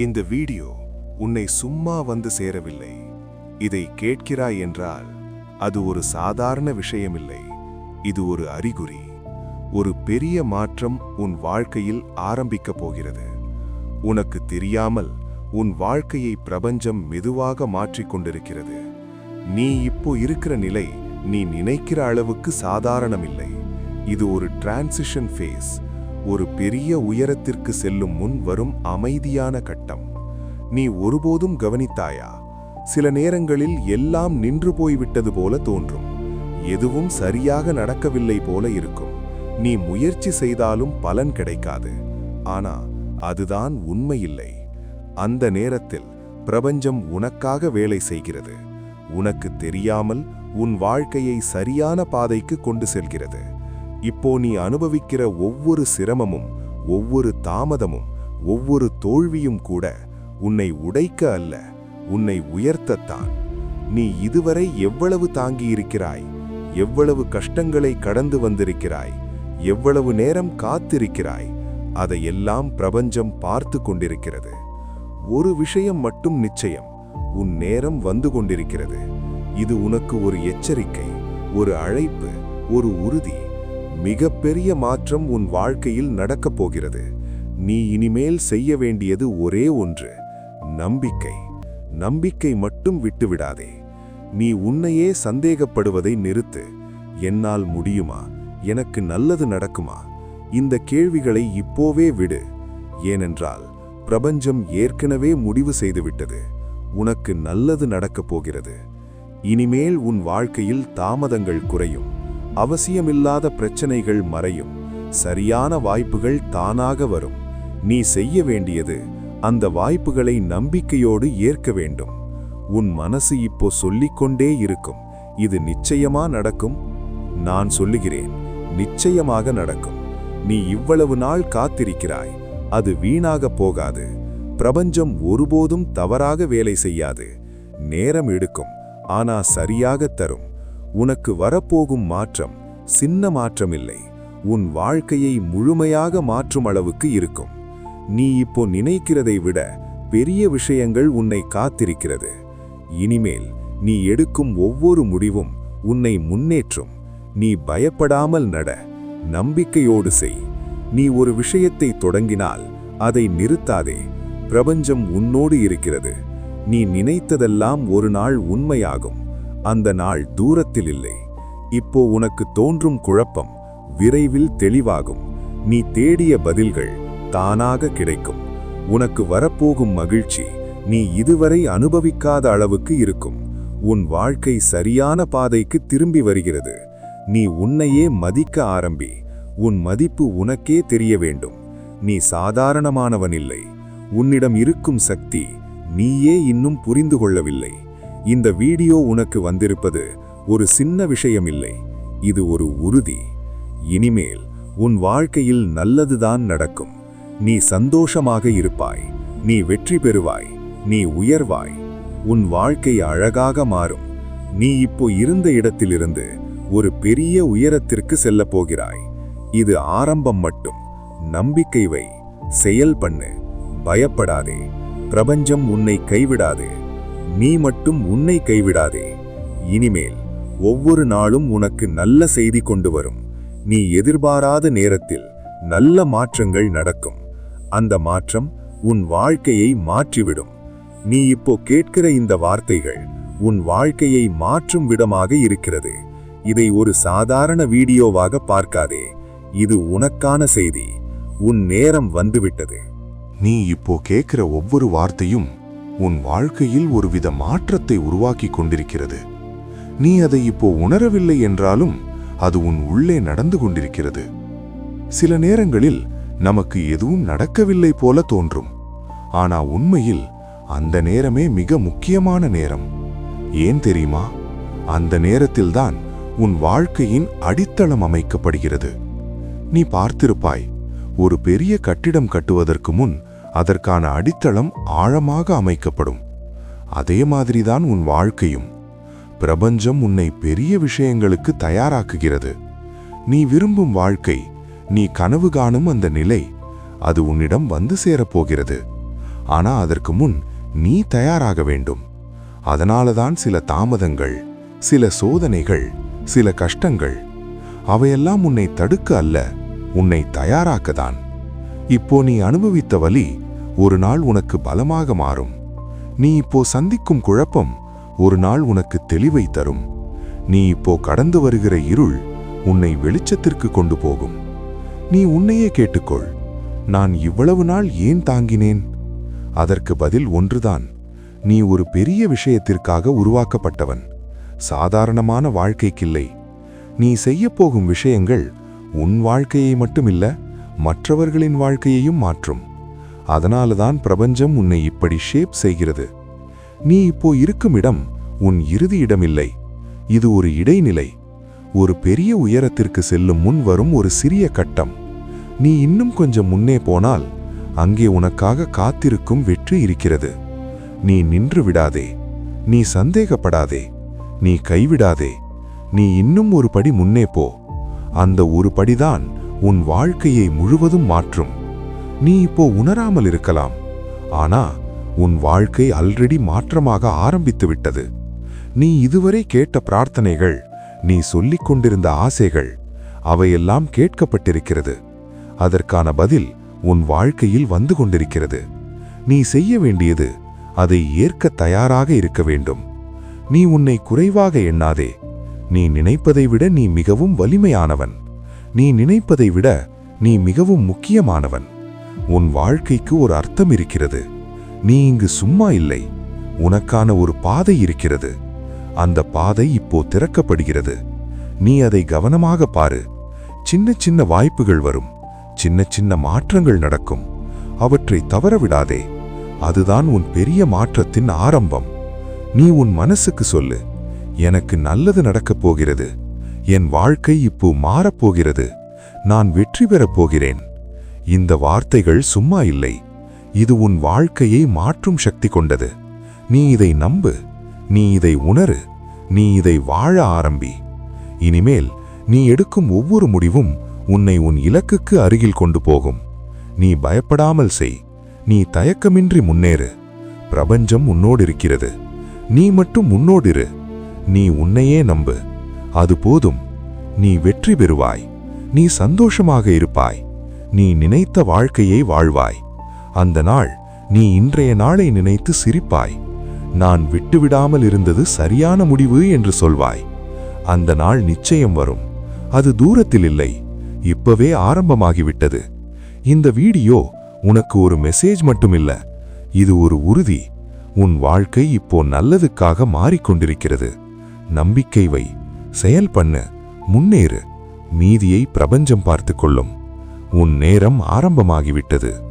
இந்த வீடியோ உன்னை சும்மா வந்து சேரவில்லை. இதை கேட்கிறாய் என்றால் அது ஒரு சாதாரண விஷயமில்லை. இது ஒரு அறிகுறி. ஒரு பெரிய மாற்றம் உன் வாழ்க்கையில் ஆரம்பிக்கப் போகிறது. உனக்கு தெரியாமல் உன் வாழ்க்கையை பிரபஞ்சம் மெதுவாக மாற்றிக் கொண்டிருக்கிறது. நீ இப்போ இருக்கிற நிலை நீ நினைக்கிற அளவுக்கு சாதாரணமில்லை. இது ஒரு டிரான்சிஷன் ஃபேஸ், ஒரு பெரிய உயரத்திற்கு செல்லும் முன் வரும் அமைதியான கட்டம். நீ ஒருபோதும் கவனித்தாயா? சில நேரங்களில் எல்லாம் நின்று போய்விட்டது போல தோன்றும். எதுவும் சரியாக நடக்கவில்லை போல இருக்கும். நீ முயற்சி செய்தாலும் பலன் கிடைக்காது. ஆனா அதுதான் உண்மையில்லை. அந்த நேரத்தில் பிரபஞ்சம் உனக்காக வேலை செய்கிறது. உனக்கு தெரியாமல் உன் வாழ்க்கையை சரியான பாதைக்கு கொண்டு செல்கிறது. இப்போ நீ அனுபவிக்கிற ஒவ்வொரு சிரமமும், ஒவ்வொரு தாமதமும், ஒவ்வொரு தோல்வியும் கூட உன்னை உடைக்க அல்ல, உன்னை உயர்த்தத்தான். நீ இதுவரை எவ்வளவு தாங்கியிருக்கிறாய், எவ்வளவு கஷ்டங்களை கடந்து வந்திருக்கிறாய், எவ்வளவு நேரம் காத்திருக்கிறாய், அதையெல்லாம் பிரபஞ்சம் பார்த்து கொண்டிருக்கிறது. ஒரு விஷயம் மட்டும் நிச்சயம், உன் நேரம் வந்து கொண்டிருக்கிறது. இது உனக்கு ஒரு எச்சரிக்கை, ஒரு அழைப்பு, ஒரு உறுதி. மிகப்பெரிய மாற்றம் உன் வாழ்க்கையில் நடக்கப் போகிறது. நீ இனிமேல் செய்ய வேண்டியது ஒரே ஒன்று, நம்பிக்கை. நம்பிக்கை மட்டும் விட்டுவிடாதே. நீ உன்னையே சந்தேகப்படுவதை நிறுத்து. என்னால் முடியுமா? எனக்கு நல்லது நடக்குமா? இந்த கேள்விகளை இப்போவே விடு. ஏனென்றால் பிரபஞ்சம் ஏற்கனவே முடிவு செய்துவிட்டது. உனக்கு நல்லது நடக்கப் போகிறது. இனிமேல் உன் வாழ்க்கையில் தாமதங்கள் குறையும். அவசியமில்லாத பிரச்சனைகள் மறையும். சரியான வாய்ப்புகள் தானாக வரும். நீ செய்ய வேண்டியது அந்த வாய்ப்புகளை நம்பிக்கையோடு ஏற்க வேண்டும். உன் மனசு இப்போ சொல்லிக்கொண்டே இருக்கும், இது நிச்சயமா நடக்கும். நான் சொல்லுகிறேன், நிச்சயமாக நடக்கும். நீ இவ்வளவு நாள் காத்திருக்கிறாய், அது வீணாக போகாது. பிரபஞ்சம் ஒருபோதும் தவறாக வேலை செய்யாது. நேரம் எடுக்கும், ஆனா சரியாக தரும். உனக்கு வரப்போகும் மாற்றம் சின்ன மாற்றமில்லை, உன் வாழ்க்கையை முழுமையாக மாற்றும் அளவுக்கு இருக்கும். நீ இப்போ நினைக்கிறதை விட பெரிய விஷயங்கள் உன்னை காத்திருக்கிறது. இனிமேல் நீ எடுக்கும் ஒவ்வொரு முடிவும் உன்னை முன்னேற்றும். நீ பயப்படாமல் நட, நம்பிக்கையோடு செய். நீ ஒரு விஷயத்தை தொடங்கினால் அதை நிறுத்தாதே. பிரபஞ்சம் உன்னோடு இருக்கிறது. நீ நினைத்ததெல்லாம் ஒரு நாள் உண்மையாகும். அந்த நாள் தூரத்தில் இல்லை. இப்போ உனக்கு தோன்றும் குழப்பம் விரைவில் தெளிவாகும். நீ தேடிய பதில்கள் தானாக கிடைக்கும். உனக்கு வரப்போகும் மகிழ்ச்சி நீ இதுவரை அனுபவிக்காத அளவுக்கு இருக்கும். உன் வாழ்க்கை சரியான பாதைக்கு திரும்பி வருகிறது. நீ உன்னையே மதிக்க ஆரம்பி. உன் மதிப்பு உனக்கே தெரிய வேண்டும். நீ சாதாரணமானவனில்லை. உன்னிடம் இருக்கும் சக்தி நீயே இன்னும் புரிந்து கொள்ளவில்லை. இந்த வீடியோ உனக்கு வந்திருப்பது ஒரு சின்ன விஷயமில்லை, இது ஒரு உறுதி. இனிமேல் உன் வாழ்க்கையில் நல்லதுதான் நடக்கும். நீ சந்தோஷமாக இருப்பாய், நீ வெற்றி பெறுவாய், நீ உயர்வாய். உன் வாழ்க்கை அழகாக மாறும். நீ இப்போ இருந்த இடத்திலிருந்து ஒரு பெரிய உயரத்திற்கு செல்லப் போகிறாய். இது ஆரம்பம் மட்டும். நம்பிக்கை வை, செயல் பண்ணு, பயப்படாதே. பிரபஞ்சம் உன்னை கைவிடாது. நீ மட்டும் உன்னை கைவிடாதே. இனிமேல் ஒவ்வொரு நாளும் உனக்கு நல்ல செய்தி கொண்டு வரும். நீ எதிர்பாராத நேரத்தில் நல்ல மாற்றங்கள் நடக்கும். அந்த மாற்றம் உன் வாழ்க்கையை மாற்றிவிடும். நீ இப்போ கேட்கிற இந்த வார்த்தைகள் உன் வாழ்க்கையை மாற்றும் விடமாக இருக்கிறது. இதை ஒரு சாதாரண வீடியோவாக பார்க்காதே. இது உனக்கான செய்தி. உன் நேரம் வந்துவிட்டது. நீ இப்போ கேட்கிற ஒவ்வொரு வார்த்தையும் உன் வாழ்க்கையில் ஒருவித மாற்றத்தை உருவாக்கி கொண்டிருக்கிறது. நீ அதை இப்போ உணரவில்லை என்றாலும் அது உன் உள்ளே நடந்து கொண்டிருக்கிறது. சில நேரங்களில் நமக்கு எதுவும் நடக்கவில்லை போல தோன்றும். ஆனா உண்மையில் அந்த நேரமே மிக முக்கியமான நேரம். ஏன் தெரியுமா? அந்த நேரத்தில்தான் உன் வாழ்க்கையின் அடித்தளம் அமைக்கப்படுகிறது. நீ பார்த்திருப்பாய், ஒரு பெரிய கட்டிடம் கட்டுவதற்கு முன் அதற்கான அடித்தளம் ஆழமாக அமைக்கப்படும். அதே மாதிரிதான் உன் வாழ்க்கையும். பிரபஞ்சம் உன்னை பெரிய விஷயங்களுக்கு தயாராக்குகிறது. நீ விரும்பும் வாழ்க்கை, நீ கனவு காணும் அந்த நிலை, அது உன்னிடம் வந்து சேரப்போகிறது. ஆனா அதற்கு முன் நீ தயாராக வேண்டும். அதனாலதான் சில தாமதங்கள், சில சோதனைகள், சில கஷ்டங்கள். அவையெல்லாம் உன்னை தடுக்க அல்ல, உன்னை தயாராக்கதான். இப்போ நீ அனுபவித்த வலி ஒரு நாள் உனக்கு பலமாக மாறும். நீ இப்போ சந்திக்கும் குழப்பம் ஒரு நாள் உனக்கு தெளிவை தரும். நீ இப்போ கடந்து வருகிற இருள் உன்னை வெளிச்சத்திற்கு கொண்டு போகும். நீ உன்னையே கேட்டுக்கொள், நான் இவ்வளவு நாள் ஏன் தாங்கினேன்? அதற்கு பதில் ஒன்றுதான், நீ ஒரு பெரிய விஷயத்திற்காக உருவாக்கப்பட்டவன், சாதாரணமான வாழ்க்கைக்கில்லை. நீ செய்யப்போகும் விஷயங்கள் உன் வாழ்க்கையை மட்டுமில்ல, மற்றவர்களின் வாழ்க்கையையும் மாற்றும். அதனால்தான் பிரபஞ்சம் உன்னை இப்படி ஷேப் செய்கிறது. நீ இப்போ இருக்கும் இடம் உன் இறுதி இடமில்லை, இது ஒரு இடைநிலை. ஒரு பெரிய உயரத்திற்கு செல்லும் முன் வரும் ஒரு சிறிய கட்டம். நீ இன்னும் கொஞ்சம் முன்னே போனால் அங்கே உனக்காக காத்திருக்கும் வெற்றி இருக்கிறது. நீ நின்று விடாதே, நீ சந்தேகப்படாதே, நீ கைவிடாதே. நீ இன்னும் ஒரு படி முன்னே போ. அந்த ஒரு படிதான் உன் வாழ்க்கையை முழுவதும் மாற்றும். நீ இப்போ உணராமல் இருக்கலாம், ஆனா உன் வாழ்க்கை ஆல்ரெடி மாற்றமாக ஆரம்பித்து விட்டது. நீ இதுவரை கேட்ட பிரார்த்தனைகள், நீ சொல்லிக் கொண்டிருந்த ஆசைகள், அவையெல்லாம் கேட்கப்பட்டிருக்கிறது. அதற்கான பதில் உன் வாழ்க்கையில் வந்து கொண்டிருக்கிறது. நீ செய்ய வேண்டியது அதை ஏற்க தயாராக இருக்க வேண்டும். நீ உன்னை குறைவாக எண்ணாதே. நீ நினைப்பதை விட நீ மிகவும் வலிமையானவன். நீ நினைப்பதை விட நீ மிகவும் முக்கியமானவன். உன் வாழ்க்கைக்கு ஒரு அர்த்தம் இருக்கிறது. நீ இங்கு சும்மா இல்லை, உனக்கான ஒரு பாதை இருக்கிறது. அந்த பாதை இப்போ திறக்கப்படுகிறது. நீ அதை கவனமாக பாரு. சின்ன சின்ன வாய்ப்புகள் வரும், சின்ன சின்ன மாற்றங்கள் நடக்கும். அவற்றை தவறவிடாதே. அதுதான் உன் பெரிய மாற்றத்தின் ஆரம்பம். நீ உன் மனசுக்கு சொல்லு, எனக்கு நல்லது நடக்கப் போகிறது, என் வாழ்க்கை இப்போ மாறப்போகிறது, நான் வெற்றி பெறப் போகிறேன். இந்த வார்த்தைகள் சும்மா இல்லை, இது உன் வாழ்க்கையை மாற்றும் சக்தி கொண்டது. நீ இதை நம்பு, நீ இதை உணரு, நீ இதை வாழ ஆரம்பி. இனிமேல் நீ எடுக்கும் ஒவ்வொரு முடிவும் உன்னை உன் இலக்குக்கு அருகில் கொண்டு போகும். நீ பயப்படாமல் செய், நீ தயக்கமின்றி முன்னேறு. பிரபஞ்சம் உன்னோடு இருக்கிறது. நீ மட்டும் முன்னோடிரு. நீ உன்னையே நம்பு, அது போதும். நீ வெற்றி பெறுவாய், நீ சந்தோஷமாக இருப்பாய், நீ நினைத்த வாழ்க்கையை வாழ்வாய். அந்த நாள் நீ இன்றைய நாளை நினைத்து சிரிப்பாய். நான் விட்டுவிடாமல் இருந்தது சரியான முடிவு என்று சொல்வாய். அந்த நாள் நிச்சயம் வரும். அது தூரத்தில் இல்லை, இப்பவே ஆரம்பமாகிவிட்டது. இந்த வீடியோ உனக்கு ஒரு மெசேஜ் மட்டுமில்ல, இது ஒரு உறுதி. உன் வாழ்க்கை இப்போ நல்லதுக்காக மாறிக்கொண்டிருக்கிறது. நம்பிக்கை வை, செயல் பண்ணு, முன்னேறு. மீதியை பிரபஞ்சம் பார்த்துக் கொள்ளும். உன் நேரம் ஆரம்பமாகிவிட்டது.